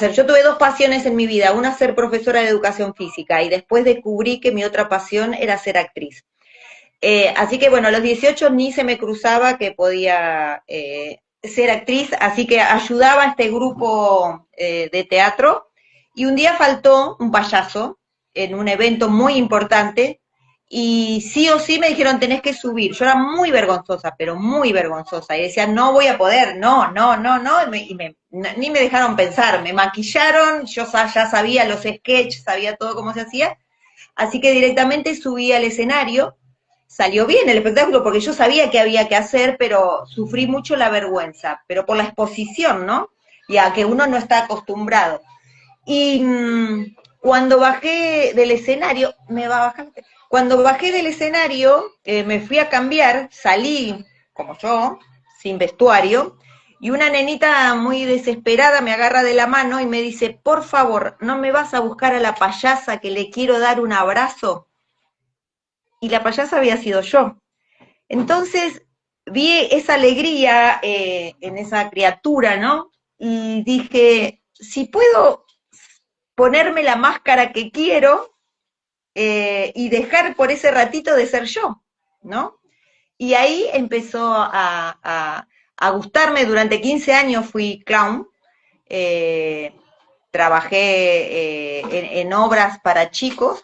sea, yo tuve dos pasiones en mi vida, una ser profesora de educación física y después descubrí que mi otra pasión era ser actriz. Así que bueno, a los 18 ni se me cruzaba que podía ser actriz, así que ayudaba a este grupo de teatro y un día faltó un payaso en un evento muy importante y sí o sí me dijeron tenés que subir. Yo era muy vergonzosa, pero muy vergonzosa y decía no voy a poder, no, no, no, no, ni me dejaron pensar, me maquillaron, yo ya sabía los sketches, sabía todo cómo se hacía, así que directamente subí al escenario. Salió bien el espectáculo porque yo sabía que había que hacer, pero sufrí mucho la vergüenza, pero por la exposición, ¿no? Y a que uno no está acostumbrado. Y cuando bajé del escenario, me va a bajar. Cuando bajé del escenario, me fui a cambiar, salí, como yo, sin vestuario, y una nenita muy desesperada me agarra de la mano y me dice, por favor, ¿no me vas a buscar a la payasa que le quiero dar un abrazo? Y la payasa había sido yo. Entonces vi esa alegría en esa criatura, ¿no? Y dije, si puedo ponerme la máscara que quiero y dejar por ese ratito de ser yo, ¿no? Y ahí empezó a gustarme, durante 15 años fui clown, eh, trabajé en obras para chicos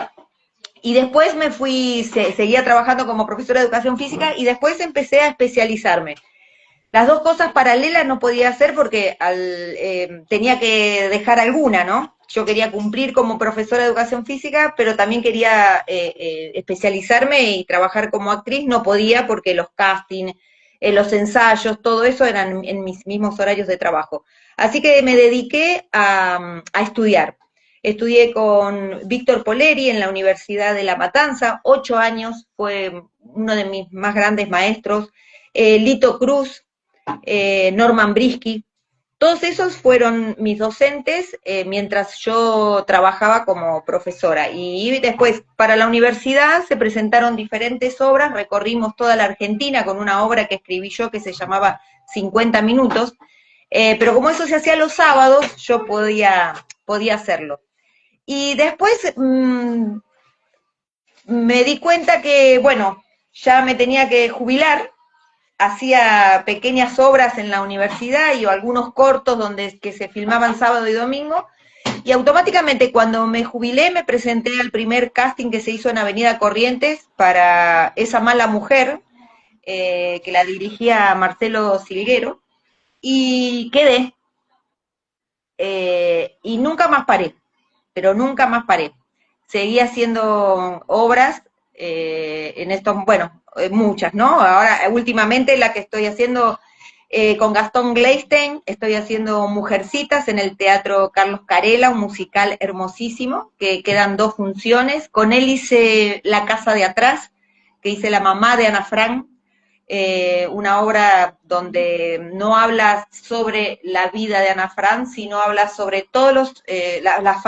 y después me fui, seguía trabajando como profesora de educación física y después empecé a especializarme. Las dos cosas paralelas no podía hacer porque tenía que dejar alguna, ¿no? Yo quería cumplir como profesora de educación física, pero también quería especializarme y trabajar como actriz. No podía porque los castings, los ensayos, todo eso eran en mis mismos horarios de trabajo. Así que me dediqué a estudiar. Estudié con Víctor Poleri en la Universidad de La Matanza, 8 años, fue uno de mis más grandes maestros. Lito Cruz, Norman Brisky, todos esos fueron mis docentes mientras yo trabajaba como profesora. Y después, para la universidad, se presentaron diferentes obras, recorrimos toda la Argentina con una obra que escribí yo que se llamaba 50 minutos, pero como eso se hacía los sábados, yo podía hacerlo. Y después me di cuenta que, bueno, ya me tenía que jubilar, hacía pequeñas obras en la universidad y algunos cortos donde que se filmaban sábado y domingo, y automáticamente cuando me jubilé me presenté al primer casting que se hizo en Avenida Corrientes para Esa mala mujer, que la dirigía Marcelo Silguero, y quedé, y nunca más paré, pero nunca más paré. Seguí haciendo obras en estos, bueno, muchas, ¿no? Ahora, últimamente la que estoy haciendo con Gastón Gleistein, estoy haciendo Mujercitas en el Teatro Carlos Carela, un musical hermosísimo, que quedan 2 funciones. Con él hice La casa de atrás, que hice la mamá de Ana Frank, una obra donde no habla sobre la vida de Ana Frank, sino habla sobre todos la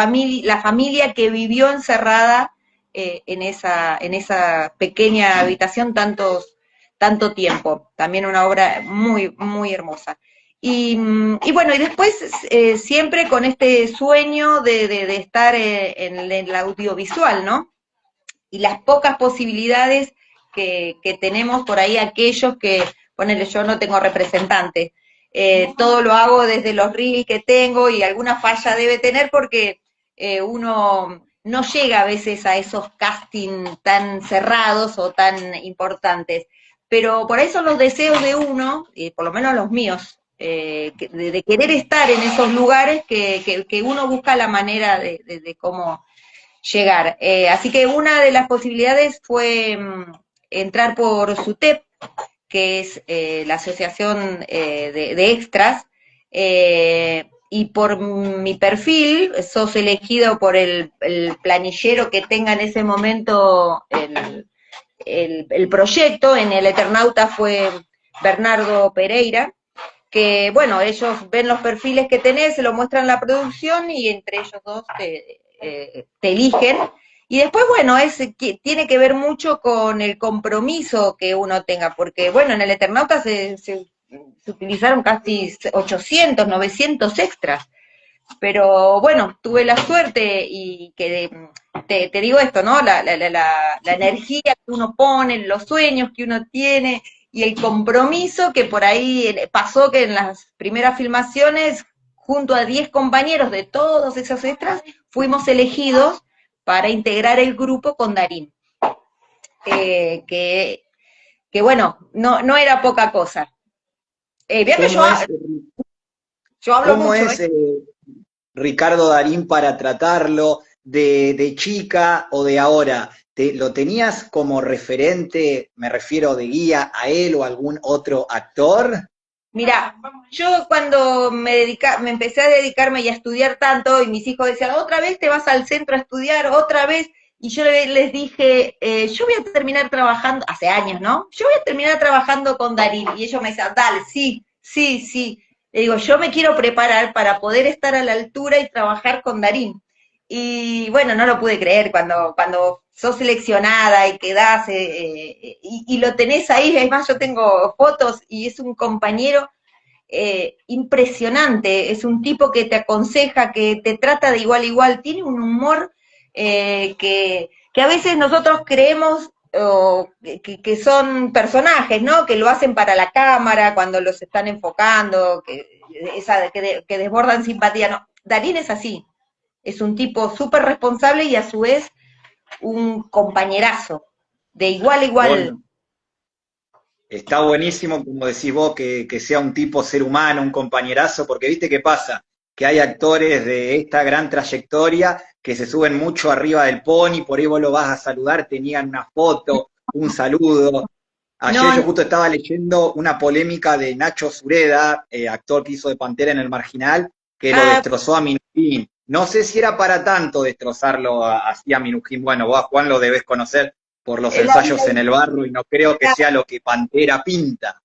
familia que vivió encerrada en esa pequeña habitación tanto tiempo. También una obra muy, muy hermosa. Y bueno, y después siempre con este sueño de estar en el audiovisual, ¿no? Y las pocas posibilidades que tenemos por ahí aquellos que, ponele, yo no tengo representante, todo lo hago desde los reels que tengo y alguna falla debe tener porque uno no llega a veces a esos castings tan cerrados o tan importantes, pero por ahí son los deseos de uno, y por lo menos los míos, de querer estar en esos lugares que uno busca la manera de cómo llegar. Así que una de las posibilidades fue entrar por SUTEP, que es la Asociación de Extras, y por mi perfil sos elegido por el planillero que tenga en ese momento el proyecto. En el Eternauta fue Bernardo Pereira, que bueno, ellos ven los perfiles que tenés, se lo muestran la producción y entre ellos dos te eligen. Y después, bueno, tiene que ver mucho con el compromiso que uno tenga, porque bueno, en el Eternauta se utilizaron casi 800, 900 extras. pero bueno, tuve la suerte y que te digo esto, ¿no? La energía que uno pone, los sueños que uno tiene y el compromiso que por ahí pasó que en las primeras filmaciones, junto a 10 compañeros de todos esos extras, fuimos elegidos para integrar el grupo con Darín. Eh, que, que bueno, no era poca cosa. Vea que ¿Cómo es, yo hablo cómo mucho, es Ricardo Darín para tratarlo de chica o de ahora? ¿Lo tenías como referente, me refiero de guía a él o a algún otro actor? Mira, yo cuando me empecé a dedicarme y a estudiar tanto, y mis hijos decían, otra vez te vas al centro a estudiar, otra vez, y yo les dije, yo voy a terminar trabajando, hace años, ¿no? Yo voy a terminar trabajando con Darín, y ellos me decían, dale, sí, sí, sí. Le digo, yo me quiero preparar para poder estar a la altura y trabajar con Darín. Y bueno, no lo pude creer cuando sos seleccionada y quedás y lo tenés ahí, es más, yo tengo fotos y es un compañero impresionante, es un tipo que te aconseja, que te trata de igual a igual, tiene un humor que a veces nosotros creemos que son personajes, ¿no? Que lo hacen para la cámara, cuando los están enfocando, que desbordan simpatía. No, Darín es así, es un tipo súper responsable y a su vez un compañerazo, de igual a igual. Bueno, está buenísimo, como decís vos, que sea un tipo ser humano, un compañerazo, porque viste qué pasa, que hay actores de esta gran trayectoria que se suben mucho arriba del pony, por ahí vos lo vas a saludar, tenían una foto, un saludo. Ayer yo No, justo estaba leyendo una polémica de Nacho Sureda, actor que hizo de Pantera en el Marginal, que lo ah, destrozó a Minujín. No sé si era para tanto destrozarlo así a Minujín. Bueno, vos a Juan lo debés conocer por los la, ensayos en el barro y no creo que sea lo que Pantera pinta.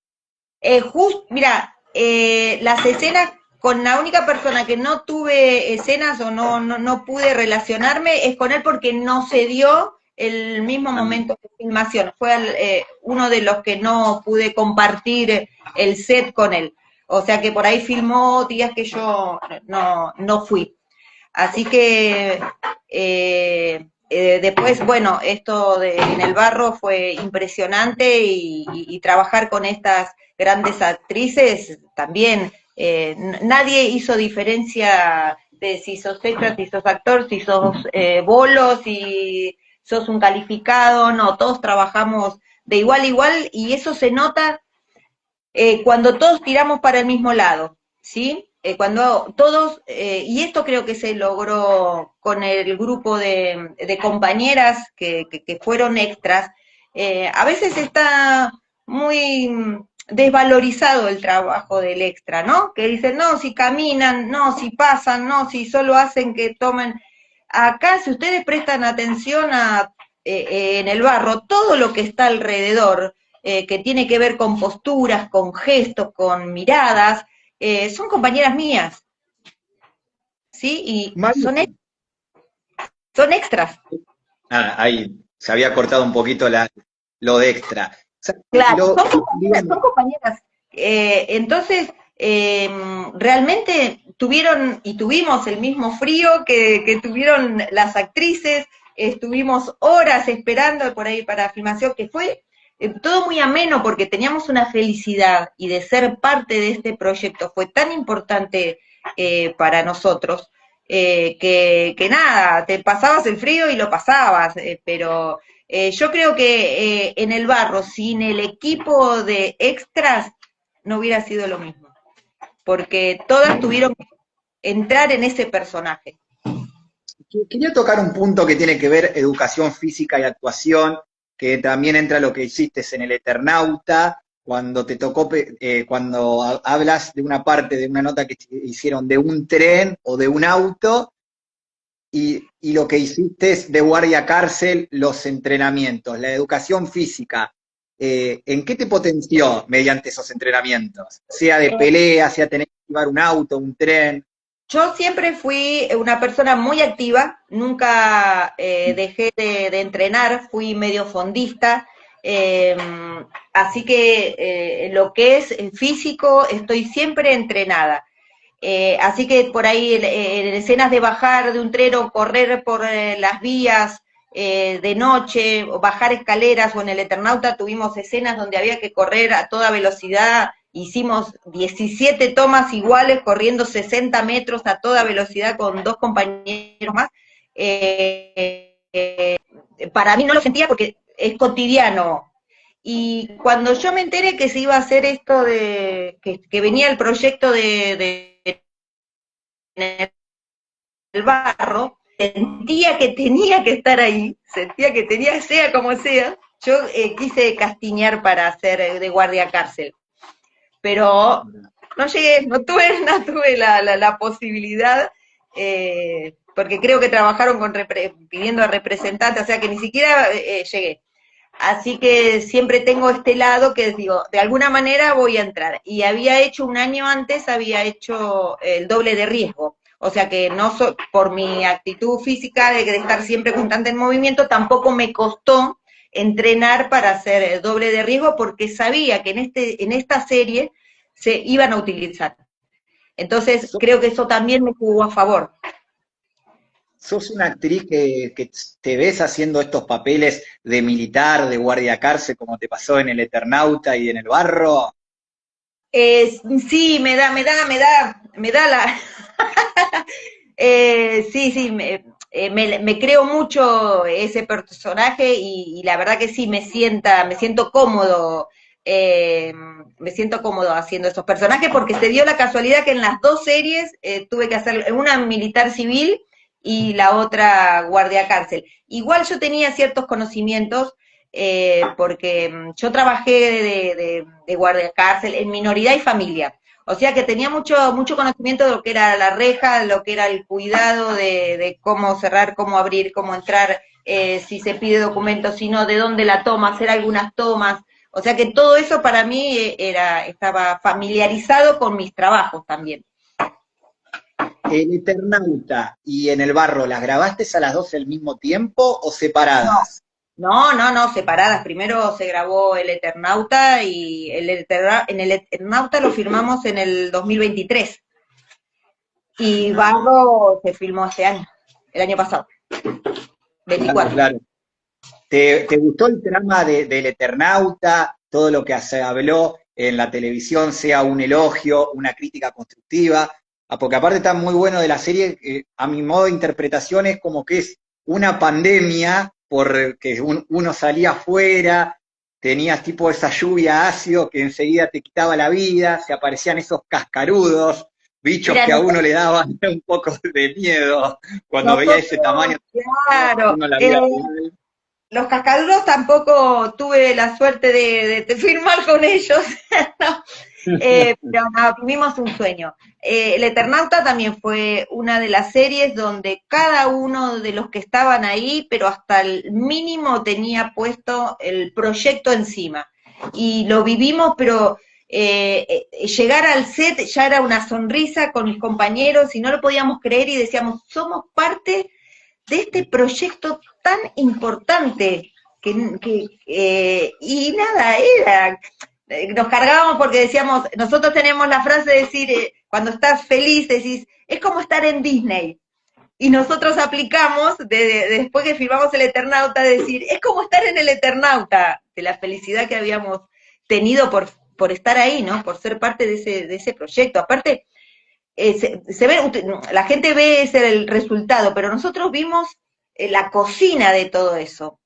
mira, las escenas con la única persona que no tuve escenas o no pude relacionarme es con él porque no se dio el mismo Ah, momento de filmación. Fue uno de los que no pude compartir el set con él. O sea que por ahí filmó días que yo no fui. Así que después, bueno, en el barro fue impresionante y trabajar con estas grandes actrices también. Nadie hizo diferencia de si sos extra, si sos actor, si sos bolo, si sos un calificado, no, todos trabajamos de igual a igual y eso se nota cuando todos tiramos para el mismo lado, ¿sí? Cuando todos, y esto creo que se logró con el grupo de compañeras que fueron extras, a veces está muy desvalorizado el trabajo del extra, ¿no? Que dicen, no, si caminan, no, si pasan, no, si solo hacen que tomen. Acá, si ustedes prestan atención en el barro, todo lo que está alrededor, que tiene que ver con posturas, con gestos, con miradas, son compañeras mías, ¿sí? Y Mario. son extras, Ahí se había cortado un poquito lo de extra. claro, Digamos, son compañeras. Entonces, realmente tuvieron y tuvimos el mismo frío que tuvieron las actrices, estuvimos horas esperando por ahí para filmación, que fue todo muy ameno porque teníamos una felicidad y de ser parte de este proyecto fue tan importante para nosotros que nada, te pasabas el frío y lo pasabas, pero yo creo que en el barro, sin el equipo de extras, no hubiera sido lo mismo, porque todas tuvieron que entrar en ese personaje. quería tocar un punto que tiene que ver educación física y actuación, que también entra lo que hiciste en el Eternauta, cuando te tocó, cuando hablas de una parte de una nota que hicieron de un tren o de un auto, y lo que hiciste es de guardia cárcel, los entrenamientos, la educación física. ¿En qué te potenció mediante esos entrenamientos? Sea de pelea, sea tener que llevar un auto, un tren. Yo siempre fui una persona muy activa, nunca dejé de entrenar, fui medio fondista, eh, así que lo que es físico estoy siempre entrenada. Así que por ahí en escenas de bajar de un tren o correr por las vías de noche, o bajar escaleras, o en el Eternauta tuvimos escenas donde había que correr a toda velocidad, hicimos 17 tomas iguales corriendo 60 metros a toda velocidad con 2 compañeros más. Para mí no lo sentía porque es cotidiano. Y cuando yo me enteré que se iba a hacer esto de, que venía el proyecto de el barro, sentía que tenía que estar ahí, sentía que tenía, sea como sea, yo quise castiñar para hacer de guardia cárcel, pero no llegué, no tuve la posibilidad, porque creo que trabajaron pidiendo a representantes, o sea que ni siquiera llegué. Así que siempre tengo este lado que digo, de alguna manera voy a entrar. Y había hecho un año antes, había hecho el doble de riesgo. O sea que no por mi actitud física de estar siempre constante en movimiento, tampoco me costó entrenar para hacer el doble de riesgo porque sabía que en esta serie se iban a utilizar. Entonces creo que eso también me jugó a favor. ¿Sos una actriz que te ves haciendo estos papeles de militar, de guardia cárcel, como te pasó en El Eternauta y en El Barro? Sí, me da la... sí, me creo mucho ese personaje y la verdad que sí, me siento cómodo, me siento cómodo haciendo esos personajes porque se dio la casualidad que en las 2 series tuve que hacer una militar civil y la otra guardia cárcel. Igual yo tenía ciertos conocimientos porque yo trabajé de guardia cárcel en minoridad y familia. O sea que tenía mucho conocimiento de lo que era la reja, de lo que era el cuidado de cómo cerrar, cómo abrir, cómo entrar, si se pide documentos, si no, de dónde la toma, hacer algunas tomas. O sea que todo eso para mí estaba familiarizado con mis trabajos también. ¿El Eternauta y en El Barro, las grabaste a las dos al mismo tiempo o No, separadas? no, separadas. Primero se grabó El Eternauta y en El Eternauta lo filmamos en el 2023 y Barro se filmó este año, el año pasado, Claro, 24. claro. ¿Te gustó el trama del Eternauta? Todo lo que se habló en la televisión, sea un elogio, una crítica constructiva. Porque aparte está muy bueno de la serie, a mi modo de interpretación es como que es una pandemia, porque uno salía afuera, tenías tipo esa lluvia ácido que enseguida te quitaba la vida, se aparecían esos cascarudos, bichos Mira, que a uno le daban un poco de miedo cuando veía ese tamaño, nosotros, claro, uno la vida real. los cascaduros tampoco tuve la suerte de firmar con ellos, ¿no? Pero no, tuvimos un sueño. El Eternauta también fue una de las series donde cada uno de los que estaban ahí, pero hasta el mínimo tenía puesto el proyecto encima. Y lo vivimos, pero llegar al set ya era una sonrisa con mis compañeros y no lo podíamos creer y decíamos, somos parte de este proyecto tan importante y nada, nos cargábamos porque decíamos, nosotros tenemos la frase de decir, cuando estás feliz, decís, es como estar en Disney. Y nosotros aplicamos, después que filmamos El Eternauta, de decir, es como estar en El Eternauta, de la felicidad que habíamos tenido por estar ahí, ¿no? Por ser parte de ese proyecto. Aparte, se ve, la gente ve ese el resultado, pero nosotros vimos la cocina de todo eso.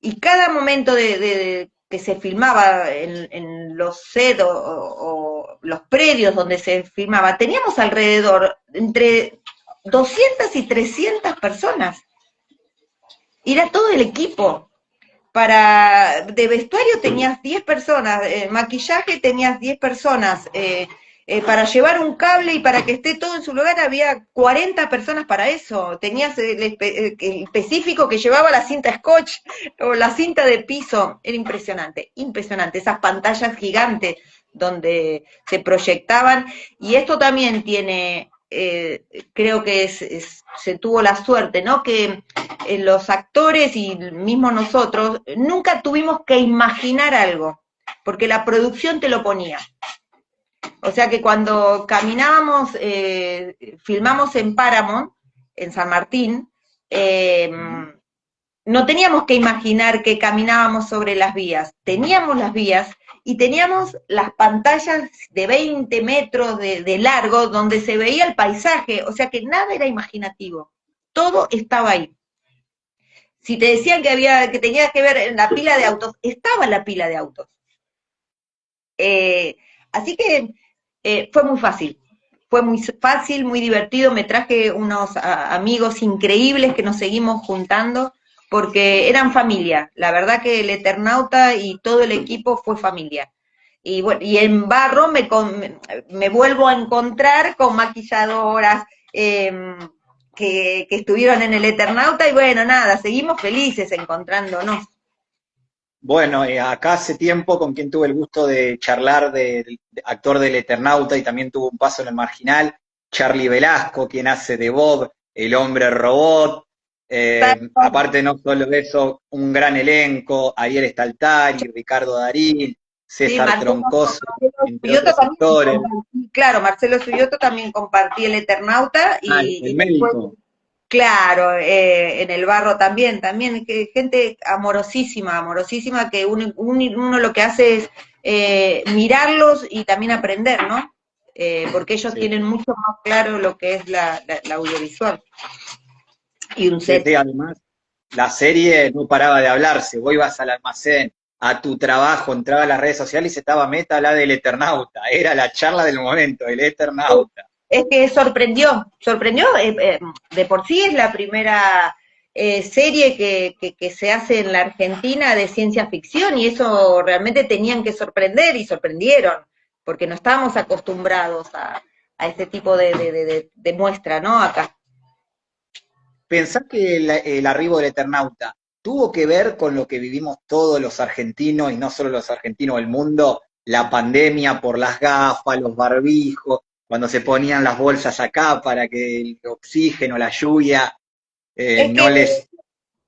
Y cada momento que se filmaba en los sets o los predios donde se filmaba, teníamos alrededor entre 200 y 300 personas. Y era todo el equipo. De vestuario tenías 10 personas, maquillaje tenías 10 personas, para llevar un cable y para que esté todo en su lugar había 40 personas para eso. Tenías el específico que llevaba la cinta scotch o la cinta de piso. Era impresionante, impresionante. Esas pantallas gigantes donde se proyectaban. Y esto también tiene, creo que se tuvo la suerte, ¿no? Que los actores y mismo nosotros nunca tuvimos que imaginar algo, porque la producción te lo ponía. O sea que cuando caminábamos, filmamos en Paramount, en San Martín, no teníamos que imaginar que caminábamos sobre las vías, teníamos las vías y teníamos las pantallas de 20 metros de largo donde se veía el paisaje, o sea que nada era imaginativo, todo estaba ahí. Si te decían que tenías que ver en la pila de autos, estaba la pila de autos. Eh, Así que fue muy fácil. Fue muy fácil, muy divertido. Me traje unos amigos increíbles que nos seguimos juntando porque eran familia. La verdad que el Eternauta y todo el equipo fue familia. Y bueno, y en Barro me vuelvo a encontrar con maquilladoras que estuvieron en el Eternauta y bueno, nada, seguimos felices encontrándonos. Bueno, acá hace tiempo con quien tuve el gusto de charlar de actor del Eternauta y también tuvo un paso en el Marginal, Charlie Velasco, quien hace de Bob, el hombre robot. Aparte no solo de eso, un gran elenco, Ariel Staltari, Ricardo Darín, Sí, César Troncoso, Marcelo entre Suyoto otros también actores. compartí, claro, Marcelo Suyoto también compartí el Eternauta Ah, el y después, médico. claro, en el Barro también, que gente amorosísima, amorosísima, que uno lo que hace es mirarlos y también aprender, ¿no? Porque ellos Sí. tienen mucho más claro lo que es la audiovisual y un Sí, set. sí, además, la serie no paraba de hablarse. Vos ibas al almacén, a tu trabajo, entraba a las redes sociales y se estaba meta la del Eternauta. Era la charla del momento, el Eternauta. Es que sorprendió, de por sí es la primera serie que se hace en la Argentina de ciencia ficción y eso realmente tenían que sorprender y sorprendieron, porque no estábamos acostumbrados a este tipo de muestra, ¿no? Acá. Pensá que el arribo del Eternauta tuvo que ver con lo que vivimos todos los argentinos, y no solo los argentinos del mundo, la pandemia por las gafas, los barbijos, cuando se ponían las bolsas acá para que el oxígeno, la lluvia, Es que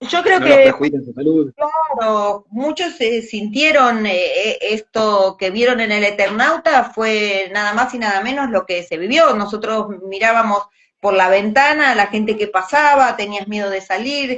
yo creo no los que perjudique en su salud. claro, muchos sintieron esto que vieron en el Eternauta fue nada más y nada menos lo que se vivió. Nosotros mirábamos por la ventana a la gente que pasaba, tenías miedo de salir,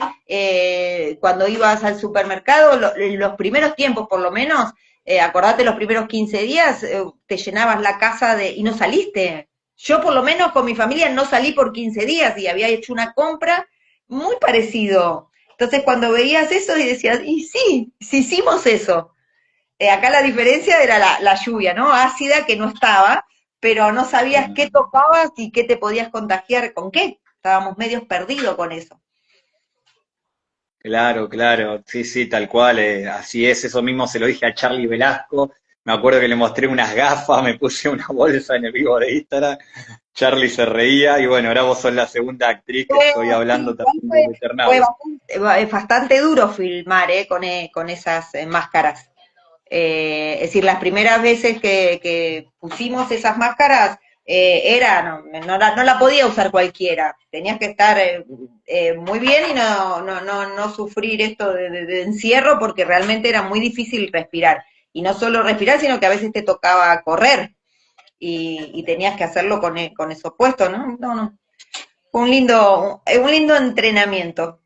cuando ibas al supermercado, en los primeros tiempos por lo menos, acordate los primeros 15 días, te llenabas la casa y no saliste. Yo por lo menos con mi familia no salí por 15 días y había hecho una compra muy parecido. Entonces cuando veías eso y decías, y sí, sí hicimos eso. Acá la diferencia era la lluvia, ¿no? Ácida que no estaba, pero no sabías qué tocabas y qué te podías contagiar con qué. Estábamos medios perdidos con eso. Claro, claro, sí, sí, tal cual, así es, eso mismo se lo dije a Charlie Velasco, me acuerdo que le mostré unas gafas, me puse una bolsa en el vivo de Instagram, Charlie se reía y bueno, ahora vos sos la segunda actriz que estoy hablando Sí, también fue, del fue Eternauta. bastante duro filmar con esas máscaras. Es decir, las primeras veces que pusimos esas máscaras, no la podía usar cualquiera. Tenías que estar muy bien y no sufrir esto de encierro porque realmente era muy difícil respirar. Y no solo respirar, sino que a veces te tocaba correr y tenías que hacerlo con esos puestos, ¿no? No. Fue un lindo entrenamiento.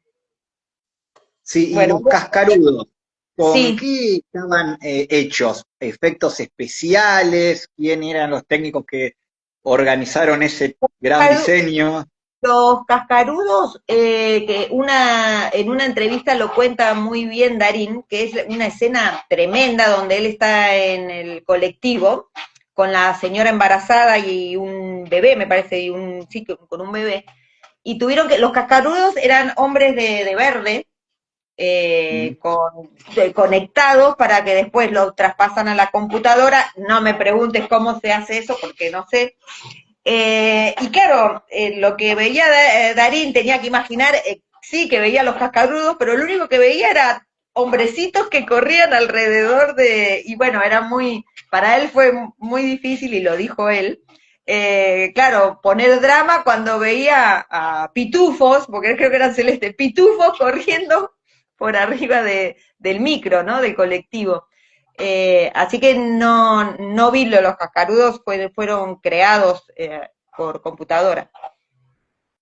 Sí, y Bueno, los cascarudos, ¿con sí. qué estaban hechos? ¿Efectos especiales? ¿Quién eran los técnicos que organizaron ese gran diseño? Los cascarudos, en una entrevista lo cuenta muy bien Darín, que es una escena tremenda donde él está en el colectivo con la señora embarazada y un bebé, me parece, sí, con un bebé, y los cascarudos eran hombres de verde, Mm. conectados para que después los traspasan a la computadora. No me preguntes cómo se hace eso porque no sé, y claro, lo que veía Darín tenía que imaginar, sí, que veía los cascarudos, pero lo único que veía era hombrecitos que corrían alrededor y bueno, para él fue muy difícil y lo dijo él. Claro, poner drama cuando veía a pitufos, porque creo que eran celestes, pitufos corriendo por arriba del micro, ¿no? Del colectivo. Así que no vi los cascarudos, fueron creados por computadora.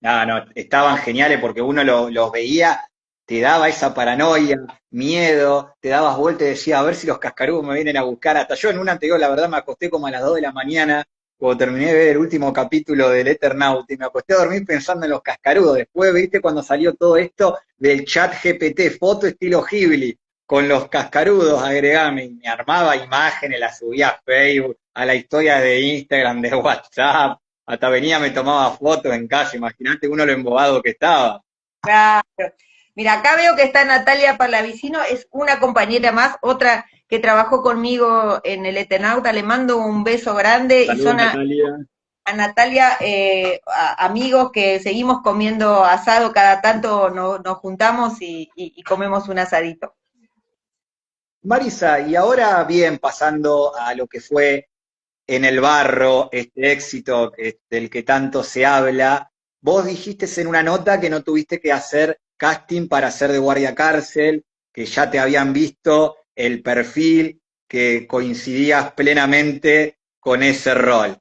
No, no, estaban geniales porque uno los veía, te daba esa paranoia, miedo, te dabas vuelta y decía, a ver si los cascarudos me vienen a buscar. Hasta yo en una anterior, la verdad, me acosté como a las 2 de la mañana, cuando terminé de ver el último capítulo del Eternauta, y me acosté a dormir pensando en los cascarudos. Después, viste, cuando salió todo esto del chat GPT, foto estilo Ghibli, con los cascarudos, agregame, y me armaba imágenes, las subía a Facebook, a la historia de Instagram, de WhatsApp. Hasta venía, me tomaba fotos en casa, imagínate uno lo embobado que estaba. Claro. Mira, acá veo que está Natalia Parlavicino, es una compañera más, otra que trabajó conmigo en el Eternauta, le mando un beso grande y Saludos, son Natalia. a Natalia amigos que seguimos comiendo asado, cada tanto nos juntamos y comemos un asadito. Marisa, y ahora bien, pasando a lo que fue en el barro, este éxito del que tanto se habla, vos dijiste en una nota que no tuviste que hacer casting para ser de guardia cárcel, que ya te habían visto el perfil, que coincidías plenamente con ese rol.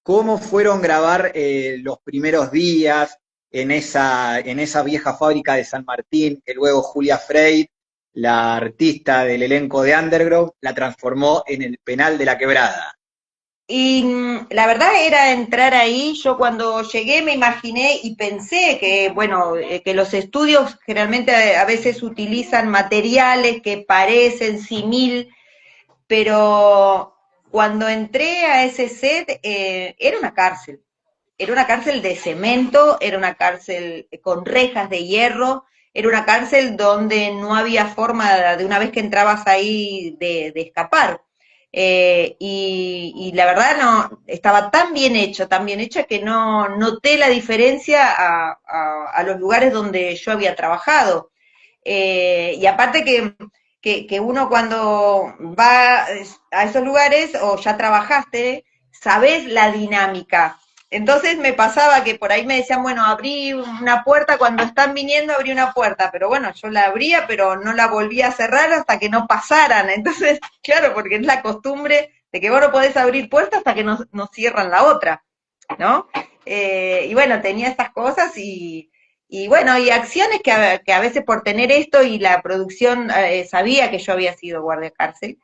¿Cómo fueron grabar los primeros días en esa vieja fábrica de San Martín, que luego Julia Frey, la artista del elenco de Underground, la transformó en el penal de la Quebrada? Y la verdad era entrar ahí, yo cuando llegué me imaginé y pensé que, bueno, que los estudios generalmente a veces utilizan materiales que parecen simil, pero cuando entré a ese set era una cárcel de cemento, era una cárcel con rejas de hierro, era una cárcel donde no había forma de una vez que entrabas ahí de escapar. Y la verdad no, estaba tan bien hecha que no noté la diferencia a los lugares donde yo había trabajado. Y aparte que uno cuando va a esos lugares o ya trabajaste, sabes la dinámica. Entonces me pasaba que por ahí me decían, bueno, abrí una puerta, cuando están viniendo abrí una puerta, pero bueno, yo la abría, pero no la volvía a cerrar hasta que no pasaran. Entonces, claro, porque es la costumbre de que vos no podés abrir puertas hasta que no cierran la otra, ¿no? Y bueno, tenía estas cosas y bueno, y acciones que a veces por tener esto y la producción sabía que yo había sido guardia cárcel,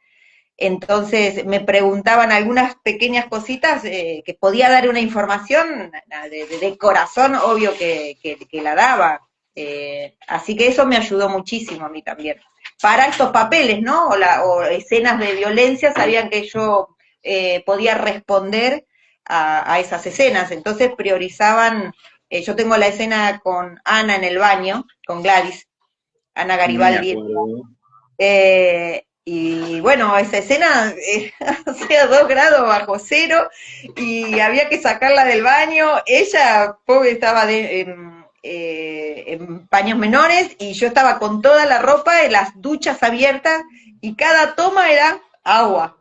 entonces me preguntaban algunas pequeñas cositas que podía dar una información de corazón, obvio que la daba. Así que eso me ayudó muchísimo a mí también. Para estos papeles, ¿no? O escenas de violencia, sabían que yo podía responder a esas escenas. Entonces priorizaban, yo tengo la escena con Ana en el baño, con Gladys, Ana Me Garibaldi, acuerdo. y bueno, esa escena hacía 2 grados bajo cero y había que sacarla del baño. Ella, pobre, estaba en paños menores y yo estaba con toda la ropa en las duchas abiertas y cada toma era agua,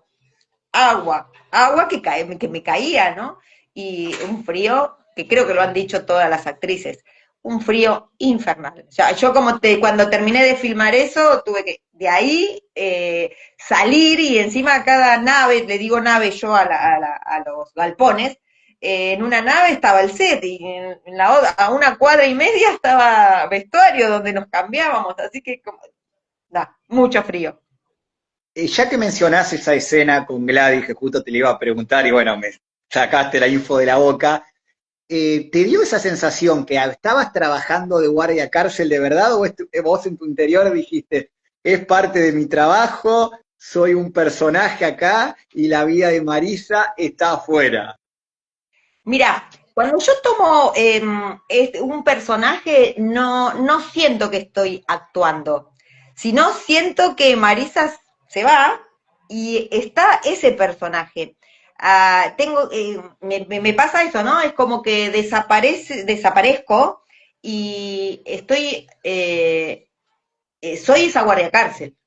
agua que me caía, ¿no? Y un frío, que creo que lo han dicho todas las actrices, un frío infernal. O sea, yo cuando terminé de filmar eso, tuve que de ahí salir y encima a cada nave, le digo nave yo a los galpones, en una nave estaba el set y en la otra, a 1 cuadra y media estaba vestuario donde nos cambiábamos, así que mucho frío. Ya que mencionás esa escena con Gladys, que justo te le iba a preguntar, y bueno, me sacaste la info de la boca, ¿te dio esa sensación que estabas trabajando de guardia cárcel de verdad o vos en tu interior dijiste, es parte de mi trabajo, soy un personaje acá y la vida de Marisa está afuera? Mira, cuando yo tomo un personaje, no siento que estoy actuando, sino siento que Marisa se va y está ese personaje. Me pasa eso, ¿no? Es como que desaparezco y soy esa guardia cárcel.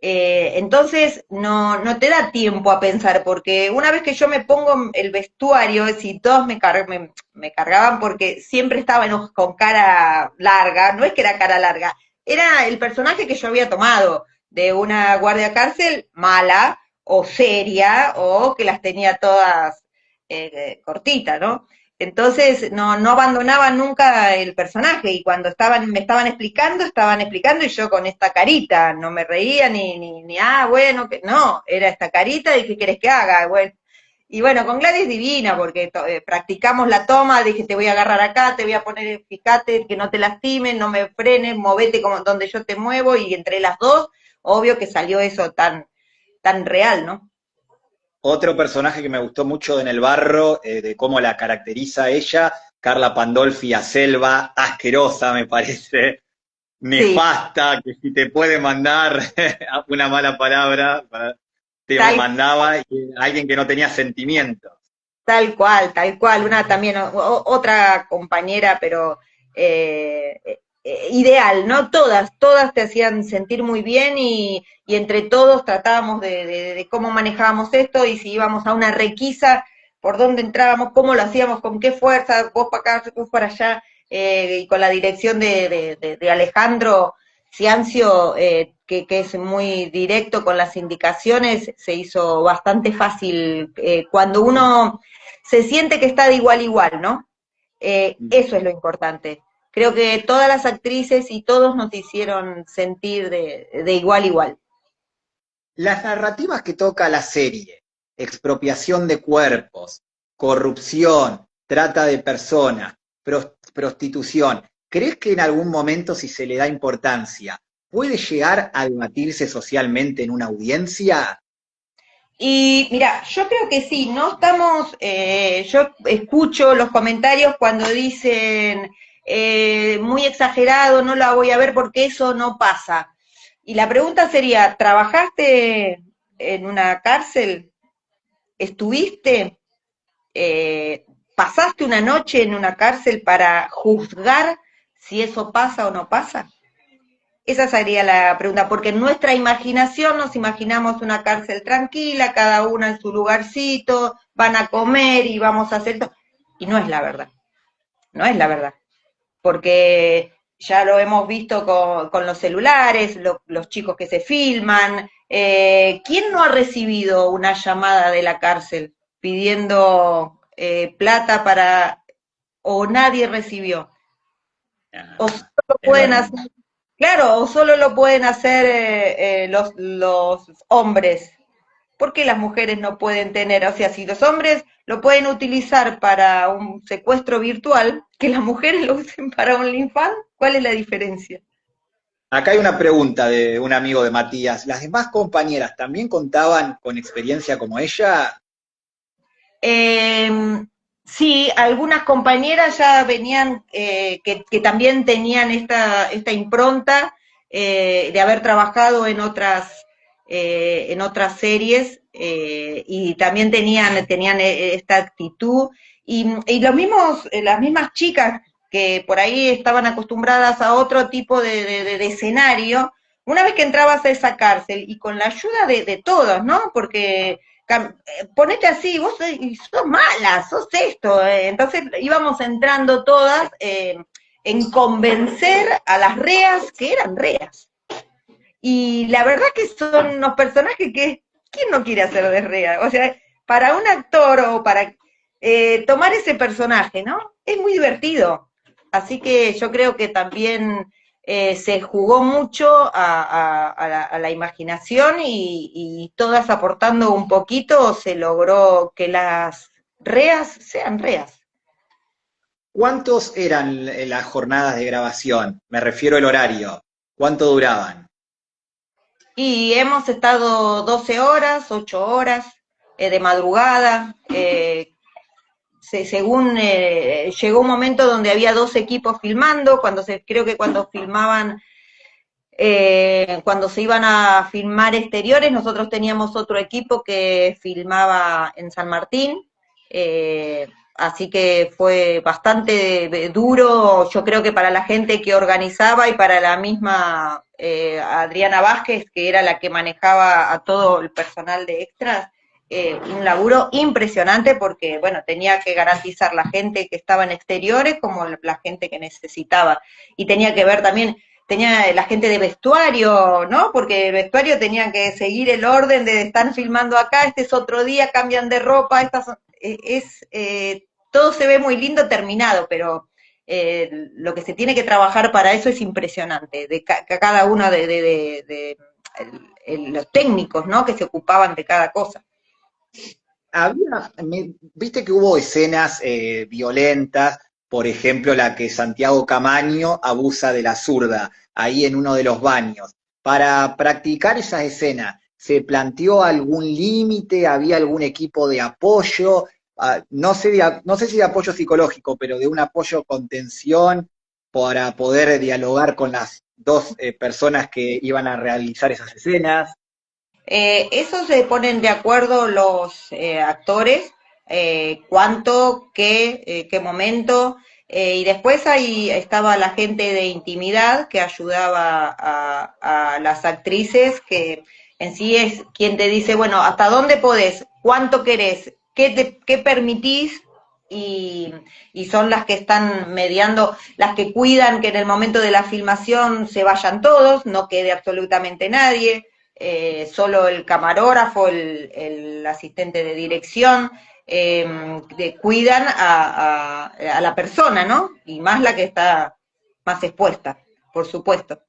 Entonces no te da tiempo a pensar, porque una vez que yo me pongo el vestuario, si todos me cargaban porque siempre estaba con cara larga, no es que era cara larga, era el personaje que yo había tomado. de una guardia cárcel mala o seria o que las tenía todas cortitas, ¿no? Entonces no abandonaban nunca el personaje y cuando me estaban explicando y yo con esta carita, no me reía bueno, que no, era esta carita y ¿qué querés que haga? Bueno, y bueno, con Gladys divina, porque practicamos la toma, dije, te voy a agarrar acá, te voy a poner, fíjate, que no te lastimen, no me frenes, movete como donde yo te muevo, y entre las dos, obvio que salió eso tan real, ¿no? Otro personaje que me gustó mucho en El Barro, de cómo la caracteriza ella, Carla Pandolfi a Selva, asquerosa me parece, Sí, nefasta, que si te puede mandar una mala palabra, te tal mandaba, y alguien que no tenía sentimientos. Tal cual, una también, otra compañera, pero ideal, ¿no? Todas te hacían sentir muy bien y entre todos tratábamos de cómo manejábamos esto y si íbamos a una requisa, por dónde entrábamos, cómo lo hacíamos, con qué fuerza, vos para acá, vos para allá, y con la dirección de Alejandro Ciancio, que es muy directo con las indicaciones, se hizo bastante fácil. Cuando uno se siente que está de igual a igual, ¿no? Eso es lo importante. Creo que todas las actrices y todos nos hicieron sentir de igual a igual. Las narrativas que toca la serie, expropiación de cuerpos, corrupción, trata de personas, prostitución, ¿crees que en algún momento, si se le da importancia, puede llegar a debatirse socialmente en una audiencia? Y mira, yo creo que sí, no estamos, yo escucho los comentarios cuando dicen muy exagerado, no la voy a ver porque eso no pasa. Y la pregunta sería, ¿trabajaste en una cárcel? ¿Estuviste? ¿Pasaste una noche en una cárcel para juzgar si eso pasa o no pasa? Esa sería la pregunta, porque en nuestra imaginación nos imaginamos una cárcel tranquila, cada una en su lugarcito, van a comer y vamos a hacer todo. Y no es la verdad, no es la verdad, porque ya lo hemos visto con los celulares, los chicos que se filman. ¿Quién no ha recibido una llamada de la cárcel pidiendo plata para, o nadie recibió? O Ah, solo es pueden verdad. hacer, claro, o solo lo pueden hacer los hombres. ¿Por qué las mujeres no pueden tener? O sea, si los hombres lo pueden utilizar para un secuestro virtual, que las mujeres lo usen para OnlyFans, ¿cuál es la diferencia? Acá hay una pregunta de un amigo de Matías. ¿Las demás compañeras también contaban con experiencia como ella? Eh, sí, algunas compañeras ya venían, que también tenían esta impronta de haber trabajado en otras series y también tenían esta actitud. Y los mismos, las mismas chicas que por ahí estaban acostumbradas a otro tipo de escenario, una vez que entrabas a esa cárcel y con la ayuda de todos, ¿no? Porque ponete así, vos sos mala, sos esto. Entonces íbamos entrando todas en convencer a las reas que eran reas. Y la verdad que son unos personajes que, ¿quién no quiere hacer de rea? O sea, para un actor o para tomar ese personaje, ¿no? Es muy divertido. Así que yo creo que también se jugó mucho a la imaginación y todas aportando un poquito se logró que las reas sean reas. ¿Cuántos eran las jornadas de grabación? Me refiero al horario. ¿Cuánto duraban? Y hemos estado 12 horas, 8 horas de madrugada, según llegó un momento donde había dos equipos filmando, creo que cuando filmaban, cuando se iban a filmar exteriores, nosotros teníamos otro equipo que filmaba en San Martín, así que fue bastante duro, yo creo que para la gente que organizaba y para la misma Adriana Vázquez, que era la que manejaba a todo el personal de extras, un laburo impresionante porque, bueno, tenía que garantizar la gente que estaba en exteriores como la gente que necesitaba. Y tenía que ver también tenía la gente de vestuario, ¿no? Porque el vestuario tenían que seguir el orden de están filmando acá, este es otro día, cambian de ropa, todo se ve muy lindo terminado, pero lo que se tiene que trabajar para eso es impresionante, cada uno los técnicos, ¿no? Que se ocupaban de cada cosa. Viste que hubo escenas violentas, por ejemplo, la que Santiago Camaño abusa de la zurda, ahí en uno de los baños. Para practicar esas escenas, ¿se planteó algún límite? ¿Había algún equipo de apoyo? No sé si de apoyo psicológico, pero de un apoyo contención para poder dialogar con las dos personas que iban a realizar esas escenas. Eso se ponen de acuerdo los actores, cuánto, qué momento, y después ahí estaba la gente de intimidad que ayudaba a las actrices, que en sí es quien te dice, bueno, ¿hasta dónde podés? ¿Cuánto querés? ¿Qué permitís? Y, y son las que están mediando, las que cuidan que en el momento de la filmación se vayan todos, no quede absolutamente nadie, solo el camarógrafo, el asistente de dirección, cuidan a la persona, ¿no? Y más la que está más expuesta, por supuesto.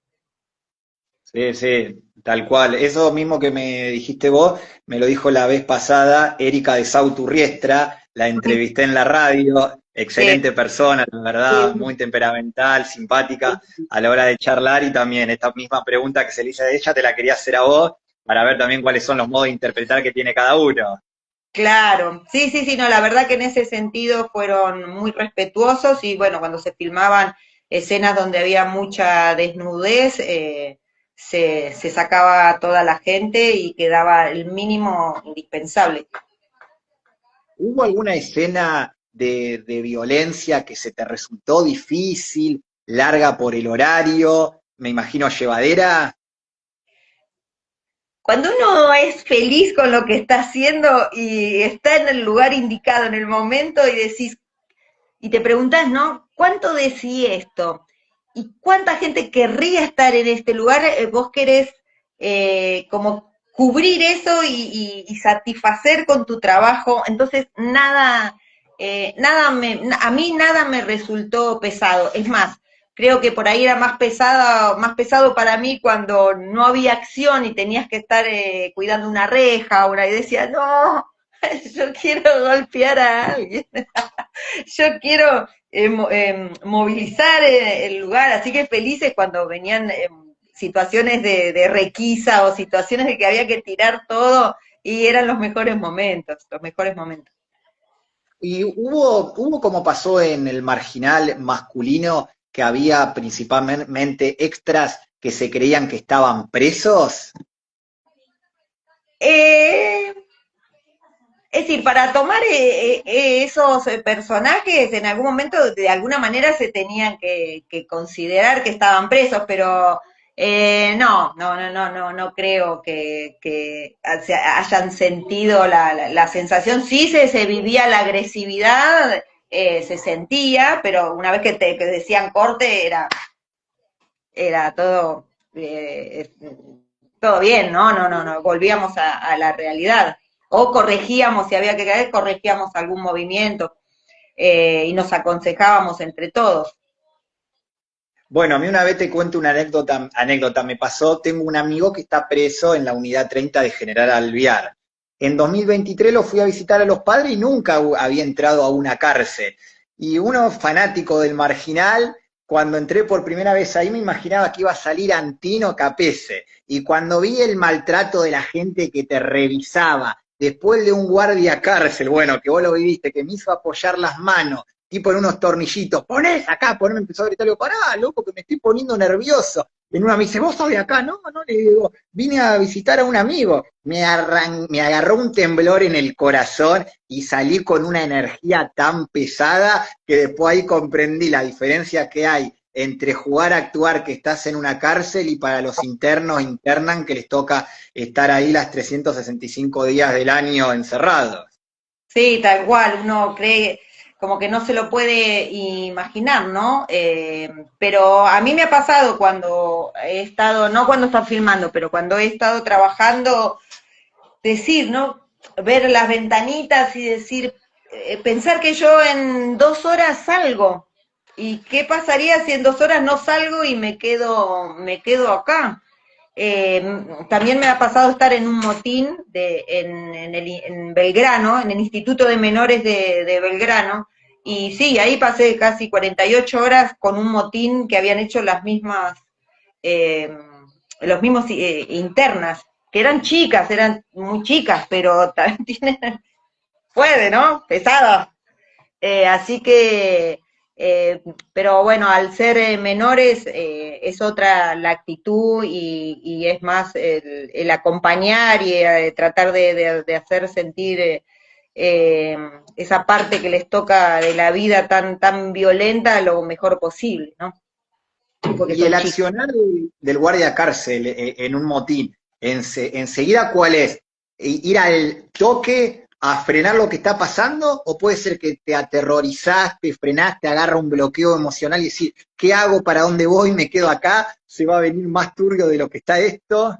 Sí, sí, tal cual. Eso mismo que me dijiste vos, me lo dijo la vez pasada Erika de Sauturriestra, la entrevisté en la radio, Sí, excelente persona, la verdad, muy temperamental, simpática a la hora de charlar y también esta misma pregunta que se le hice a ella te la quería hacer a vos para ver también cuáles son los modos de interpretar que tiene cada uno. claro, sí, sí, sí, no, la verdad que en ese sentido fueron muy respetuosos y bueno, cuando se filmaban escenas donde había mucha desnudez, se sacaba a toda la gente y quedaba el mínimo indispensable. ¿Hubo alguna escena de violencia que se te resultó difícil, larga por el horario, me imagino llevadera? Cuando uno es feliz con lo que está haciendo y está en el lugar indicado, en el momento, y decís, y te preguntás, ¿no? ¿Cuánto decí esto? ¿Y cuánta gente querría estar en este lugar? Vos querés como cubrir eso y satisfacer con tu trabajo. Entonces, a mí nada me resultó pesado. Es más, creo que por ahí era más pesado para mí cuando no había acción y tenías que estar cuidando una reja, y decía, no, yo quiero golpear a alguien. Yo quiero movilizar el lugar, así que felices cuando venían situaciones de requisa o situaciones de que había que tirar todo y eran los mejores momentos, los mejores momentos. Y hubo como pasó en el marginal masculino, que había principalmente extras que se creían que estaban presos. Eh, Es decir, para tomar esos personajes, en algún momento, de alguna manera, se tenían que considerar que estaban presos, pero no creo que se hayan sentido la sensación. Sí se vivía la agresividad, se sentía, pero una vez que decían corte, era todo bien, ¿no? No, volvíamos a la realidad. O corregíamos, si había que caer, corregíamos algún movimiento y nos aconsejábamos entre todos. Bueno, a mí una vez te cuento una anécdota me pasó, tengo un amigo que está preso en la unidad 30 de General Alvear. En 2023 lo fui a visitar a los padres y nunca había entrado a una cárcel. Y uno fanático del marginal, cuando entré por primera vez ahí me imaginaba que iba a salir Antino Capese. Y cuando vi el maltrato de la gente que te revisaba, después de un guardia cárcel, bueno, que vos lo viviste, que me hizo apoyar las manos, tipo en unos tornillitos, ponés acá, ponés, me empezó a gritar, le digo, pará, loco, que me estoy poniendo nervioso. En una me dice, ¿vos sos de acá? No, no, le digo, vine a visitar a un amigo. Me agarró un temblor en el corazón y salí con una energía tan pesada que después ahí comprendí la diferencia que hay entre jugar a actuar que estás en una cárcel y para los internos internan que les toca estar ahí las 365 días del año encerrados. Sí, tal cual, uno cree como que no se lo puede imaginar, ¿no? Pero a mí me ha pasado cuando cuando he estado, no cuando está filmando, pero cuando he estado trabajando, decir, ¿no? Ver las ventanitas y decir, pensar que yo en 2 horas salgo. ¿Y qué pasaría si en 2 horas no salgo y me quedo acá? También me ha pasado estar en un motín en Belgrano, en el Instituto de Menores de Belgrano, y sí, ahí pasé casi 48 horas con un motín que habían hecho eh, los mismos internas, que eran chicas, eran muy chicas, pero también tienen, puede, ¿no? Pesadas. Así que, pero bueno, al ser menores es otra la actitud y es más el acompañar y tratar de hacer sentir eh, esa parte que les toca de la vida tan violenta lo mejor posible, ¿no? Porque Y el son chicos. accionar del guardia cárcel en un motín, enseguida, ¿cuál es? ¿Ir al toque a frenar lo que está pasando? ¿O puede ser que te aterrorizaste, frenaste, agarra un bloqueo emocional y decir, ¿qué hago? ¿Para dónde voy? ¿Me quedo acá? ¿Se va a venir más turbio de lo que está esto?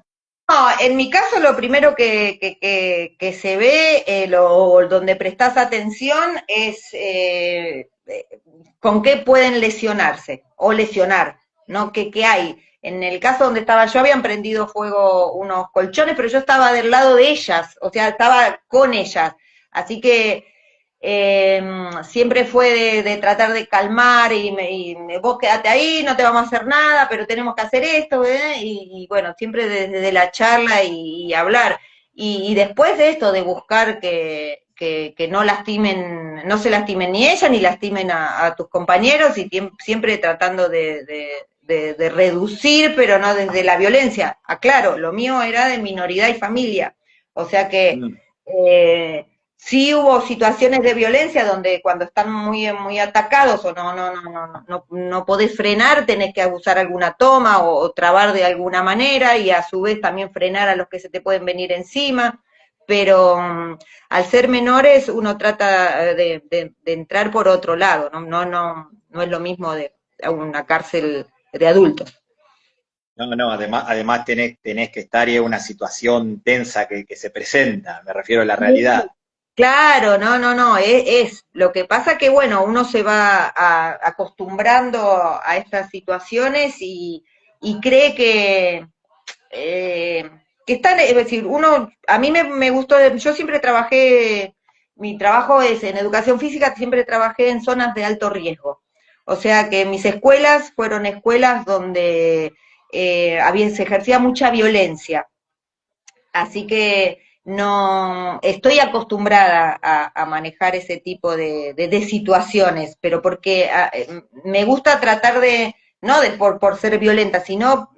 No, en mi caso lo primero que se ve, donde prestas atención es con qué pueden lesionarse o lesionar, ¿no? ¿Qué hay? En el caso donde estaba yo habían prendido fuego unos colchones, pero yo estaba del lado de ellas, o sea, estaba con ellas. Así que siempre fue de tratar de calmar vos quedate ahí, no te vamos a hacer nada, pero tenemos que hacer esto, y bueno, siempre desde la charla y hablar. Y después de esto, de buscar que no lastimen, no se lastimen ni ella ni lastimen a tus compañeros, y siempre tratando de reducir, pero no desde la violencia. Aclaro, lo mío era de minoridad y familia, o sea que Mm. sí hubo situaciones de violencia donde cuando están muy atacados o no podés frenar, tenés que usar alguna toma o trabar de alguna manera y a su vez también frenar a los que se te pueden venir encima, pero al ser menores uno trata de entrar por otro lado, no es lo mismo de una cárcel de adultos. No, no, además tenés que estar en una situación tensa que se presenta, me refiero a la realidad. Claro, no, lo que pasa que, bueno, uno se va acostumbrando a estas situaciones y cree que están, es decir, a mí me gustó, yo siempre trabajé, mi trabajo es en educación física, siempre trabajé en zonas de alto riesgo. O sea que mis escuelas fueron escuelas donde se ejercía mucha violencia. Así que no estoy acostumbrada a manejar ese tipo de situaciones, pero porque me gusta tratar no por ser violenta, sino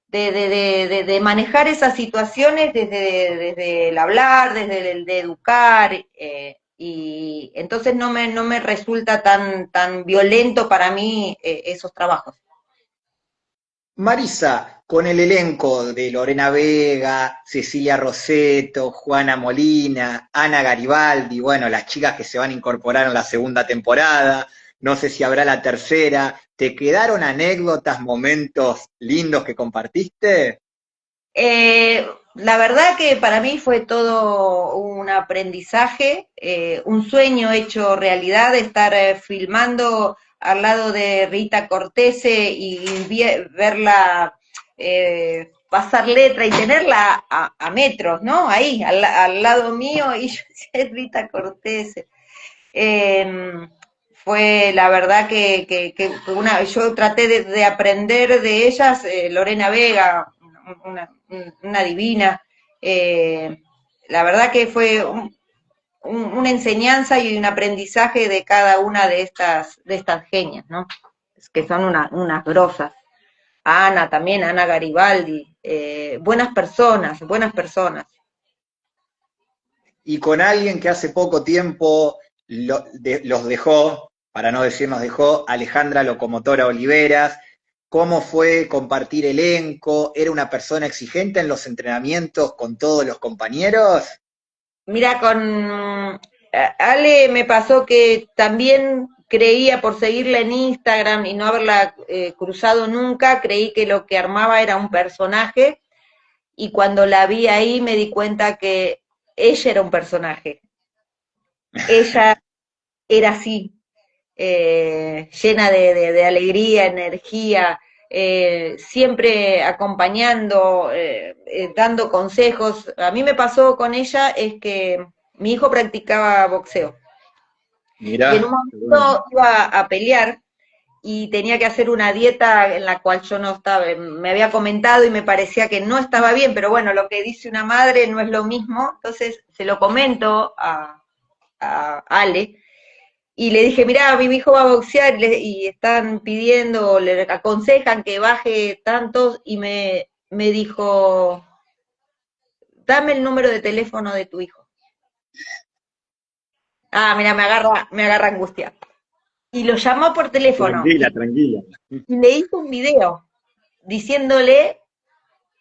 de manejar esas situaciones desde el hablar, desde el de educar, y entonces no me resulta tan violento para mí esos trabajos. Marisa, con el elenco de Lorena Vega, Cecilia Roseto, Juana Molina, Ana Garibaldi, bueno, las chicas que se van a incorporar en la segunda temporada, no sé si habrá la tercera, ¿te quedaron anécdotas, momentos lindos que compartiste? La verdad que para mí fue todo un aprendizaje, un sueño hecho realidad, de estar filmando al lado de Rita Cortese verla pasar letra y tenerla a metros, ¿no? Ahí, al lado mío, y yo decía, "Es Rita Cortese". Eh, Fue la verdad yo traté de aprender de ellas, Lorena Vega, una divina. Eh, la verdad que fue una enseñanza y un aprendizaje de cada una de estas genias, ¿no? Que son unas grosas. Ana también, Ana Garibaldi, buenas personas, buenas personas. Y con alguien que hace poco tiempo los dejó, para no decir nos dejó, Alejandra Locomotora Oliveras. ¿Cómo fue compartir elenco? ¿Era una persona exigente en los entrenamientos con todos los compañeros? Mira, con Ale me pasó que también creía por seguirla en Instagram y no haberla cruzado nunca, creí que lo que armaba era un personaje y cuando la vi ahí me di cuenta que ella era un personaje. Ella era así, llena de alegría, energía, siempre acompañando, dando consejos. A mí me pasó con ella es que mi hijo practicaba boxeo y en un Mirá, qué bueno. momento iba a pelear y tenía que hacer una dieta en la cual yo no estaba, me había comentado y me parecía que no estaba bien, pero bueno, lo que dice una madre no es lo mismo, entonces se lo comento a Ale, y le dije, mirá, mi hijo va a boxear y están pidiendo, le aconsejan que baje tantos, y me dijo, dame el número de teléfono de tu hijo. Ah, mira, me agarra angustia. Y lo llamó por teléfono Tranquila, tranquila. y le hizo un video diciéndole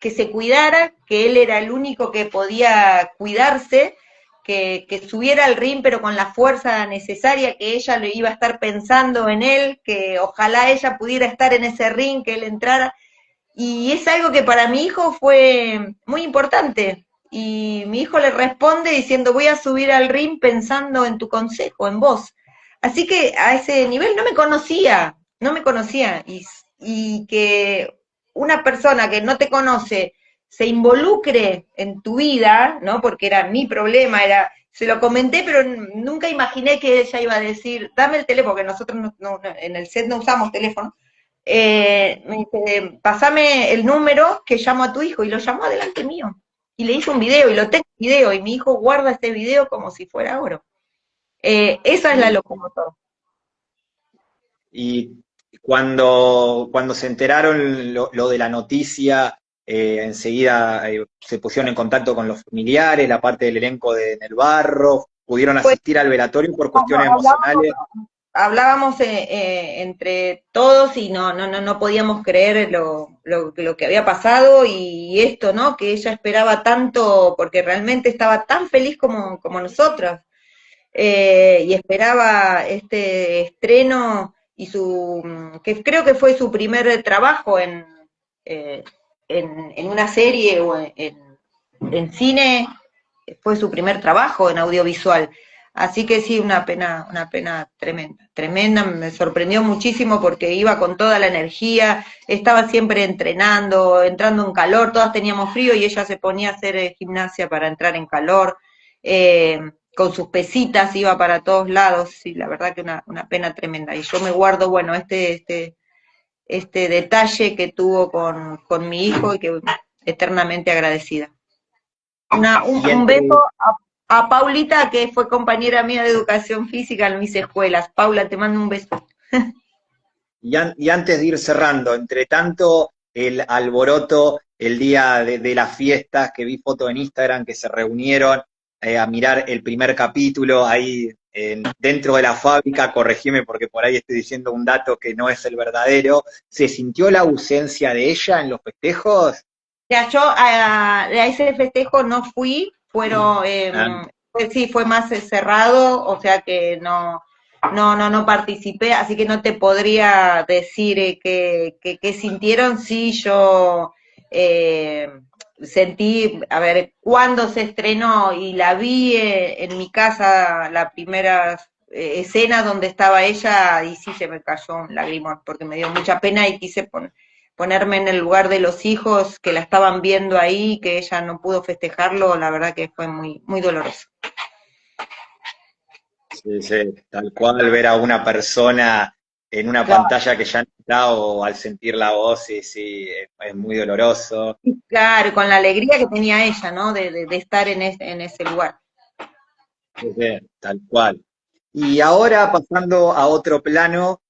que se cuidara, que él era el único que podía cuidarse, que subiera al ring pero con la fuerza necesaria, que ella le iba a estar pensando en él, que ojalá ella pudiera estar en ese ring, que él entrara. Y es algo que para mi hijo fue muy importante. Y mi hijo le responde diciendo, voy a subir al ring pensando en tu consejo, en vos. Así que a ese nivel no me conocía. Y que una persona que no te conoce se involucre en tu vida, ¿no? Porque era mi problema, se lo comenté, pero nunca imaginé que ella iba a decir, dame el teléfono, porque nosotros en el set no usamos teléfono, me dice, pasame el número que llamo a tu hijo, y lo llamó delante mío. Y le hizo un video, y lo tengo en video, y mi hijo guarda este video como si fuera oro. Esa es la locomotora. Y cuando se enteraron lo de la noticia, enseguida se pusieron en contacto con los familiares, la parte del elenco de En el Barro, pudieron Pues asistir al velatorio por como cuestiones emocionales. hablábamos entre todos y no podíamos creer lo que había pasado y esto, ¿no? Que ella esperaba tanto, porque realmente estaba tan feliz como nosotras. Y esperaba este estreno y que creo que fue su primer trabajo eh, en una serie o en cine, fue su primer trabajo en audiovisual. Así que sí, una pena tremenda, tremenda, me sorprendió muchísimo porque iba con toda la energía, estaba siempre entrenando, entrando en calor, todas teníamos frío y ella se ponía a hacer gimnasia para entrar en calor. Eh, con sus pesitas iba para todos lados, sí, la verdad que una pena tremenda. Y yo me guardo, bueno, este detalle que tuvo con mi hijo y que eternamente agradecida. Y Un beso entre, a Paulita, que fue compañera mía de educación física en mis escuelas. Paula, te mando un beso. y antes de ir cerrando, entre tanto, el alboroto, el día de las fiestas, que vi foto en Instagram, que se reunieron a mirar el primer capítulo ahí dentro de la fábrica, corregime porque por ahí estoy diciendo un dato que no es el verdadero, ¿se sintió la ausencia de ella en los festejos? O sea, yo a ese festejo no fui, Ah, pues sí, fue más cerrado, o sea que no participé, así que no te podría decir qué sintieron. Sí, yo eh, sentí, a ver, cuando se estrenó y la vi en mi casa, la primera escena donde estaba ella, y sí se me cayó un lagrimón, porque me dio mucha pena y quise ponerme en el lugar de los hijos que la estaban viendo ahí, que ella no pudo festejarlo, la verdad que fue muy doloroso. sí, sí, tal cual ver a una persona en una Claro, pantalla que ya no está o al sentir la voz, sí, sí, es muy doloroso. claro, con la alegría que tenía ella, ¿no? De estar en ese lugar. Sí, sí, tal cual. Y ahora pasando a otro plano,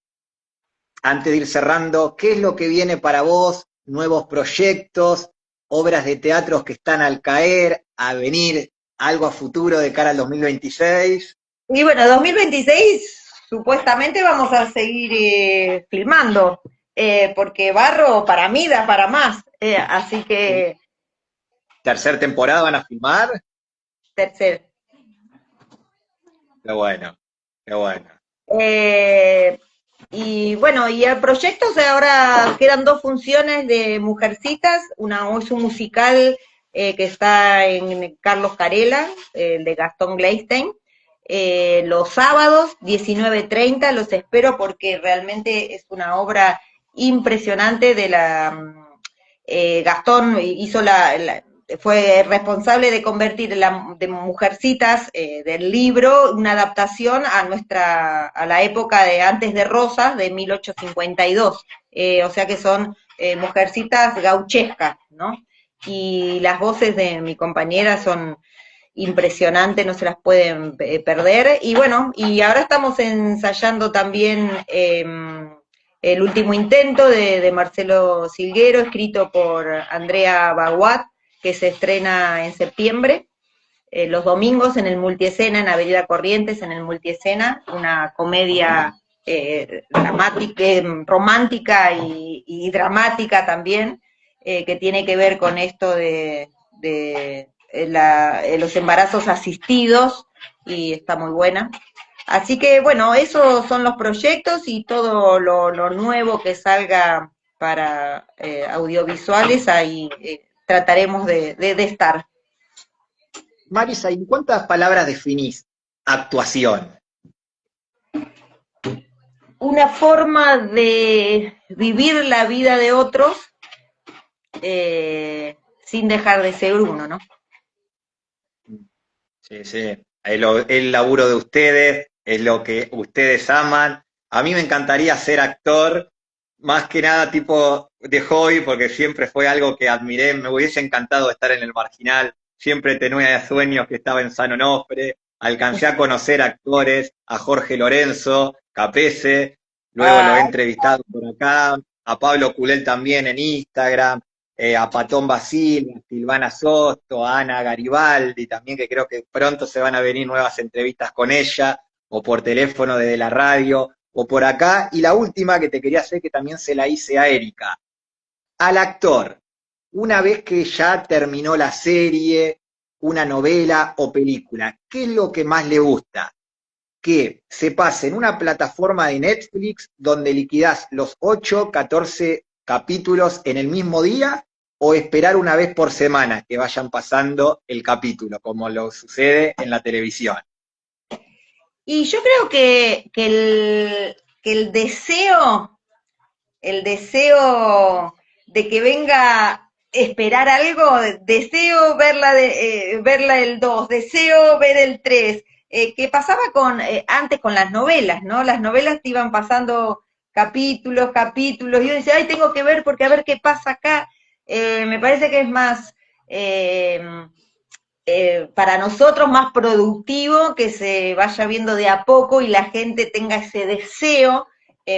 antes de ir cerrando, ¿qué es lo que viene para vos? Nuevos proyectos, obras de teatros que están al caer, a venir, algo a futuro de cara al 2026. Y bueno, 2026 supuestamente vamos a seguir filmando, porque Barro para mí da para más, así que Tercer temporada van a filmar. tercer. Qué bueno, qué bueno. Y bueno, y el proyecto, o sea, ahora quedan 2 funciones de Mujercitas, una es un musical que está en Carlos Carela, el de Gastón Gleistein, los sábados 19:30, los espero porque realmente es una obra impresionante de Gastón hizo fue responsable de convertir de Mujercitas del libro una adaptación a la época de antes de Rosas de 1852, o sea que son mujercitas gauchescas, ¿no? Y las voces de mi compañera son impresionantes, no se las pueden perder. Y bueno, y ahora estamos ensayando también El último intento de Marcelo Silguero, escrito por Andrea Baguat, que se estrena en septiembre, los domingos en el Multiescena, en Avenida Corrientes, en el Multiescena, una comedia dramática, romántica y dramática también, que tiene que ver con esto de los embarazos asistidos, y está muy buena. Así que bueno, esos son los proyectos y todo lo nuevo que salga para audiovisuales, ahí trataremos de estar. Marisa, ¿en cuántas palabras definís actuación? Una forma de vivir la vida de otros sin dejar de ser uno, ¿no? Sí, sí. El laburo de ustedes, es lo que ustedes aman. A mí me encantaría ser actor, más que nada tipo de hobby, porque siempre fue algo que admiré. Me hubiese encantado estar en el Marginal. Siempre tenía sueños que estaba en San Onofre. Alcancé a conocer actores, a Jorge Lorenzo, Capese, luego lo he Ah, entrevistado por acá, a Pablo Culel también en Instagram, a Patón Basile, a Silvana Soto, a Ana Garibaldi también, que creo que pronto se van a venir nuevas entrevistas con ella, o por teléfono desde la radio, o por acá. Y la última que te quería hacer, que también se la hice a Erika. Al actor, una vez que ya terminó la serie, una novela o película, ¿qué es lo que más le gusta? Que se pase en una plataforma de Netflix donde liquidás los 8, 14 capítulos en el mismo día, o esperar una vez por semana que vayan pasando el capítulo, como lo sucede en la televisión. y yo creo que el deseo de que venga esperar algo, deseo verla el 2, deseo ver el 3, que pasaba antes con las novelas, ¿no? Las novelas te iban pasando capítulos, capítulos, y yo decía, ay, tengo que ver porque a ver qué pasa acá. Me parece que es más, eh, para nosotros más productivo que se vaya viendo de a poco y la gente tenga ese deseo,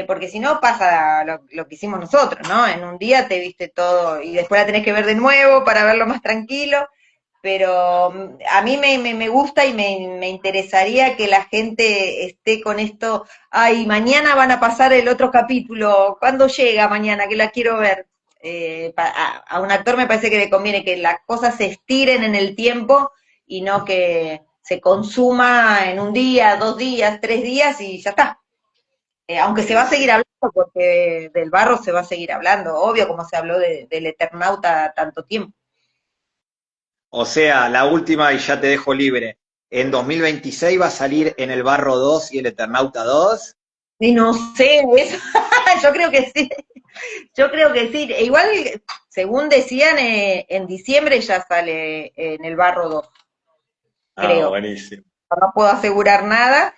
porque si no pasa lo que hicimos nosotros, ¿no? En un día te viste todo y después la tenés que ver de nuevo para verlo más tranquilo, pero a mí me gusta y me interesaría que la gente esté con esto, ay, mañana van a pasar el otro capítulo, ¿cuándo llega mañana? Que la quiero ver. A un actor me parece que le conviene que las cosas se estiren en el tiempo y no que se consuma en un día, 2 días, 3 días y ya está. Aunque se va Sí, a seguir sí. hablando, porque del barro se va a seguir hablando, obvio, como se habló del Eternauta tanto tiempo. O sea, la última y ya te dejo libre. En 2026 va a salir En el Barro 2 y El Eternauta 2. Y no sé, eso, yo creo que sí, yo creo que sí. E igual, según decían, en diciembre ya sale en el barro 2, Ah, creo. buenísimo. No puedo asegurar nada.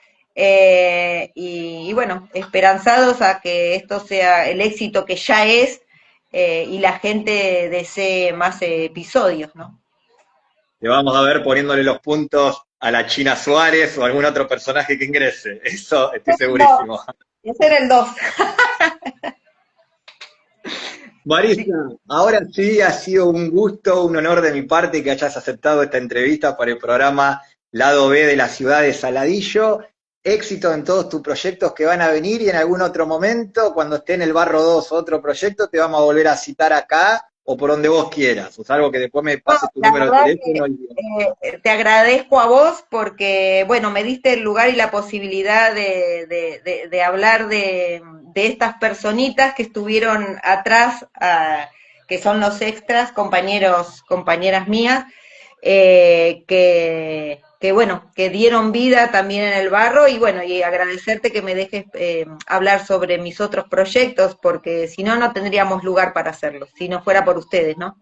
Y bueno, esperanzados a que esto sea el éxito que ya es, y la gente desee más episodios, ¿no? Te vamos a ver poniéndole los puntos a la China Suárez o algún otro personaje que ingrese. Eso estoy No, segurísimo. ese era el 2. Marisa, Sí. ahora sí ha sido un gusto, un honor de mi parte que hayas aceptado esta entrevista para el programa Lado B de la ciudad de Saladillo. Éxito en todos tus proyectos que van a venir, y en algún otro momento, cuando esté en el Barro 2 otro proyecto, te vamos a volver a citar acá o por donde vos quieras, o salvo que después me No, pases tu la número de verdad teléfono y... te agradezco a vos porque, bueno, me diste el lugar y la posibilidad de hablar de estas personitas que estuvieron atrás, que son los extras, compañeros, compañeras mías, bueno, que dieron vida también en el barro y bueno, y agradecerte que me dejes hablar sobre mis otros proyectos, porque si no, no tendríamos lugar para hacerlo, si no fuera por ustedes, ¿no?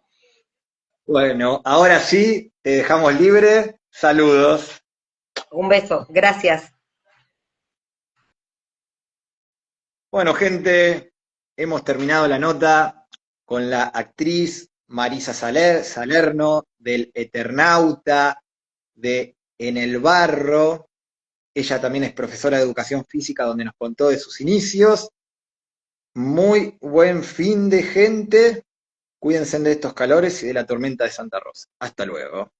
Bueno, ahora sí, te dejamos libre. Saludos. Un beso, gracias. Bueno, gente, hemos terminado la nota con la actriz Marisa Salerno, del Eternauta, de En el Barro. Ella también es profesora de educación física, donde nos contó de sus inicios. Muy buen fin de gente. Cuídense de estos calores y de la tormenta de Santa Rosa. Hasta luego.